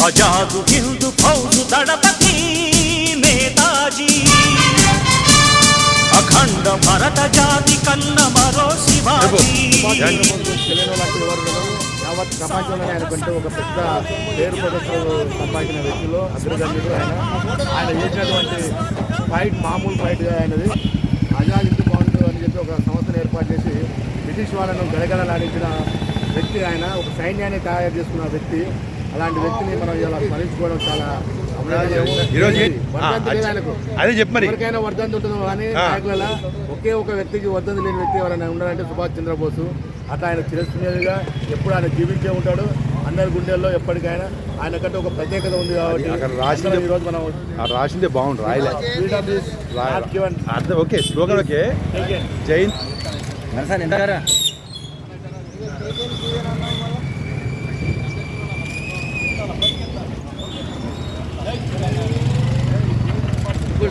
आजाद हिंद फौज दड़पति नेताजी अखंड भरत जाति कन्न मरो शिवाजी యావత్ ప్రపంచంలోనే ఆయనకంటూ ఒక పెద్ద పేరు ప్రదర్శనలు సంపాదించిన వ్యక్తులు అగ్రగణ్యుడు. ఆయన చేసినటువంటి ఫైట్ మామూలు ఫైట్గా ఆయనది. ఆజాద్ హింద్ ఫౌజ్ అని చెప్పి ఒక సంస్థను ఏర్పాటు చేసి బ్రిటిష్ వాళ్ళను గడగడలాడించిన వ్యక్తి ఆయన. ఒక సైన్యాన్ని తయారు చేసుకున్న వ్యక్తి. అలాంటి వ్యక్తిని మనం ఇలా స్మరించుకోవడం చాలా ఎవరికైనా వర్ధంతి ఉంటుందో కానీ నాయకులలో ఒకే ఒక వ్యక్తికి వర్ధంతి లేని వ్యక్తి ఎవరైనా ఉండాలంటే సుభాష్ చంద్రబోసు. అట్లా ఆయన చిరస్మరణీయంగా ఎప్పుడు ఆయన జీవించే ఉంటాడు అందరి గుండెల్లో. ఎప్పటికైనా ఆయనకంటే ఒక ప్రత్యేకత ఉంది కాబట్టి ఈరోజు మనం రాసిందే బాగుంది. రాయలే ఓకే స్లోగన్ ఓకే. జై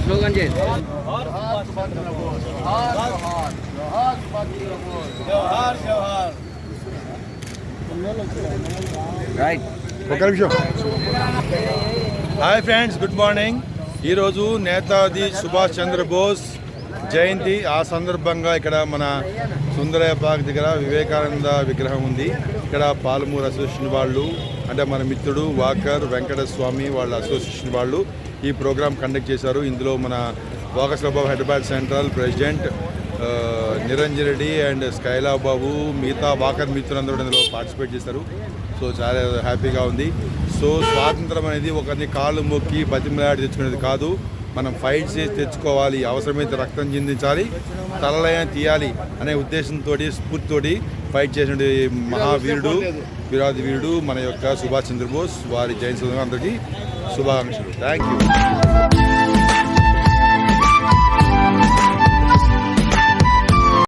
స్లోగన్ చేయండి. ఒక నిమిషం. Hi friends, good morning. ఈరోజు నేతాజీ సుభాష్ చంద్రబోస్ జయంతి. ఆ సందర్భంగా ఇక్కడ మన సుందరయ్య పార్క్ దగ్గర వివేకానంద విగ్రహం ఉంది. ఇక్కడ పాలమూరు అసోసియేషన్ వాళ్ళు, అంటే మన మిత్రుడు వాకర్ వెంకటస్వామి వాళ్ళ అసోసియేషన్ వాళ్ళు ఈ ప్రోగ్రామ్ కండక్ట్ చేశారు. ఇందులో మన walkers club of Hyderabad central president Niranjan Reddy and స్కైలా బాబు, మిగతా వాకర్ మిత్రులందరూ ఇందులో పార్టిసిపేట్ చేశారు. సో చాలా హ్యాపీగా ఉంది. సో స్వాతంత్రం అనేది ఒకరిని కాళ్ళు మొక్కి బతిమలాడి తెచ్చుకునేది కాదు. మనం ఫైట్ చేసి తెచ్చుకోవాలి, అవసరమైతే రక్తం చిందించాలి, తలలైనా తీయాలి అనే ఉద్దేశంతో స్ఫూర్తితోటి ఫైట్ చేసిన మహావీరుడు, వీరాది వీరుడు మన యొక్క సుభాష్ చంద్రబోస్. వారి జయంతి అందరికీ శుభాకాంక్షలు. Thank you.